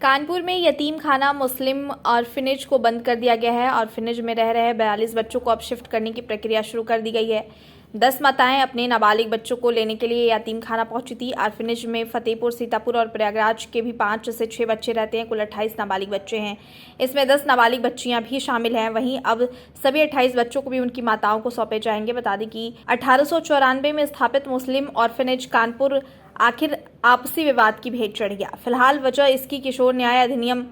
कानपुर में यतीम खाना मुस्लिम ऑर्फिनेज को बंद कर दिया गया है। ऑर्फिनेज में रह रहे 42 बच्चों को अब शिफ्ट करने की प्रक्रिया शुरू कर दी गई है। 10 माताएं अपने नाबालिग बच्चों को लेने के लिए यतीम खाना पहुंची थी। ऑर्फिनेज में फतेहपुर, सीतापुर और प्रयागराज के भी 5 से 6 बच्चे रहते हैं। कुल 28 नाबालिग बच्चे हैं। इसमें 10 नाबालिग बच्चियां भी शामिल हैं। वहीं अब सभी 28 बच्चों को भी उनकी माताओं को सौंपे जाएंगे। बता दें कि 1894 में स्थापित मुस्लिम ऑर्फिनेज कानपुर आखिर आपसी विवाद की भेंट चढ़ गया। फिलहाल वजह इसकी किशोर न्याय अधिनियम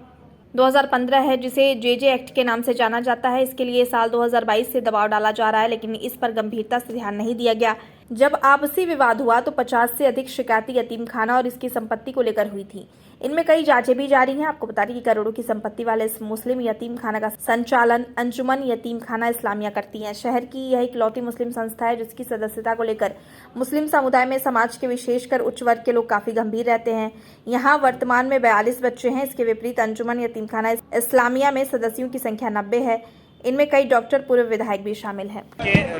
2015 है, जिसे जेजे एक्ट के नाम से जाना जाता है। इसके लिए साल 2022 से दबाव डाला जा रहा है, लेकिन इस पर गंभीरता से ध्यान नहीं दिया गया। जब आपसी विवाद हुआ तो 50 से अधिक शिकायतें यतीम खाना और इसकी संपत्ति को लेकर हुई थी। इनमें कई जांचें भी जारी हैं। आपको बता दें कि करोड़ों की संपत्ति वाले इस मुस्लिम यतीम खाना का संचालन अंजुमन यतीम खाना इस्लामिया करती है। शहर की यह इकलौती मुस्लिम संस्था है जिसकी सदस्यता को लेकर मुस्लिम समुदाय में समाज के विशेषकर उच्च वर्ग के लोग काफी गंभीर रहते हैं। यहाँ वर्तमान में 42 बच्चे हैं। इसके विपरीत अंजुमन यतीम खाना इस्लामिया में सदस्यों की संख्या 90 है। इनमें कई डॉक्टर, पूर्व विधायक भी शामिल हैं।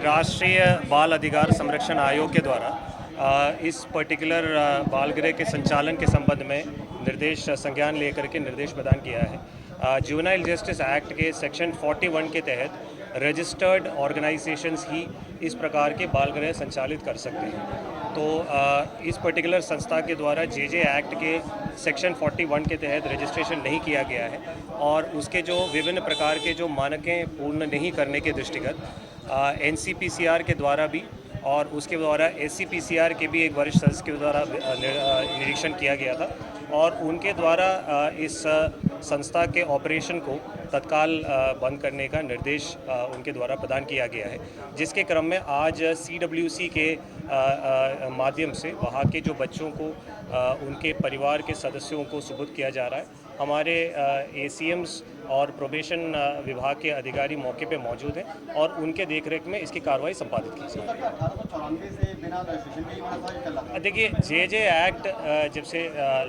राष्ट्रीय बाल अधिकार संरक्षण आयोग के द्वारा इस पर्टिकुलर बाल गृह के संचालन के संबंध में निर्देश संज्ञान लेकर के निर्देश प्रदान किया है। जुवेनाइल जस्टिस एक्ट के सेक्शन 41 के तहत रजिस्टर्ड ऑर्गेनाइजेशंस ही इस प्रकार के बाल गृह संचालित कर सकते हैं। तो इस पर्टिकुलर संस्था के द्वारा जेजे एक्ट के सेक्शन 41 के तहत रजिस्ट्रेशन नहीं किया गया है और उसके जो विभिन्न प्रकार के जो मानकें पूर्ण नहीं करने के दृष्टिगत एनसीपीसीआर के द्वारा भी और उसके द्वारा एससीपीसीआर के भी एक वरिष्ठ सदस्य के द्वारा निरीक्षण किया गया था और उनके द्वारा इस संस्था के ऑपरेशन को तत्काल बंद करने का निर्देश उनके द्वारा प्रदान किया गया है, जिसके क्रम में आज सीडब्ल्यूसी के माध्यम से वहाँ के जो बच्चों को उनके परिवार के सदस्यों को सुपुर्द किया जा रहा है। हमारे एसीएम्स और प्रोबेशन विभाग के अधिकारी मौके पे मौजूद हैं और उनके देखरेख में इसकी कार्रवाई संपादित की जा रही है। देखिए, जेजे एक्ट जब से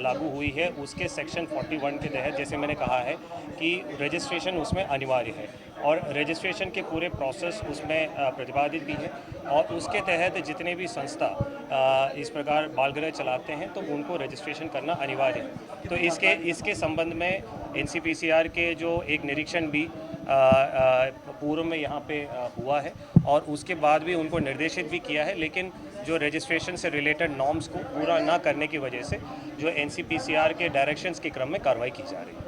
लागू हुई है उसके सेक्शन 41 के तहत जैसे मैंने कहा है कि रजिस्ट्रेशन उसमें अनिवार्य है और रजिस्ट्रेशन के पूरे प्रोसेस उसमें प्रतिपादित भी है और उसके तहत जितने भी संस्था इस प्रकार बालगृह चलाते हैं तो उनको रजिस्ट्रेशन करना अनिवार्य है। तो इसके संबंध में एनसीपीसीआर के जो एक निरीक्षण भी पूर्व में यहाँ पे हुआ है और उसके बाद भी उनको निर्देशित भी किया है, लेकिन जो रजिस्ट्रेशन से रिलेटेड नॉर्म्स को पूरा ना करने की वजह से जो एनसीपीसीआर के डायरेक्शंस के क्रम में कार्रवाई की जा रही है।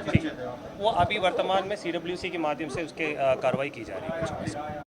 ठीक, वो अभी वर्तमान में सीडब्ल्यूसी के माध्यम से उसके कार्रवाई की जा रही है।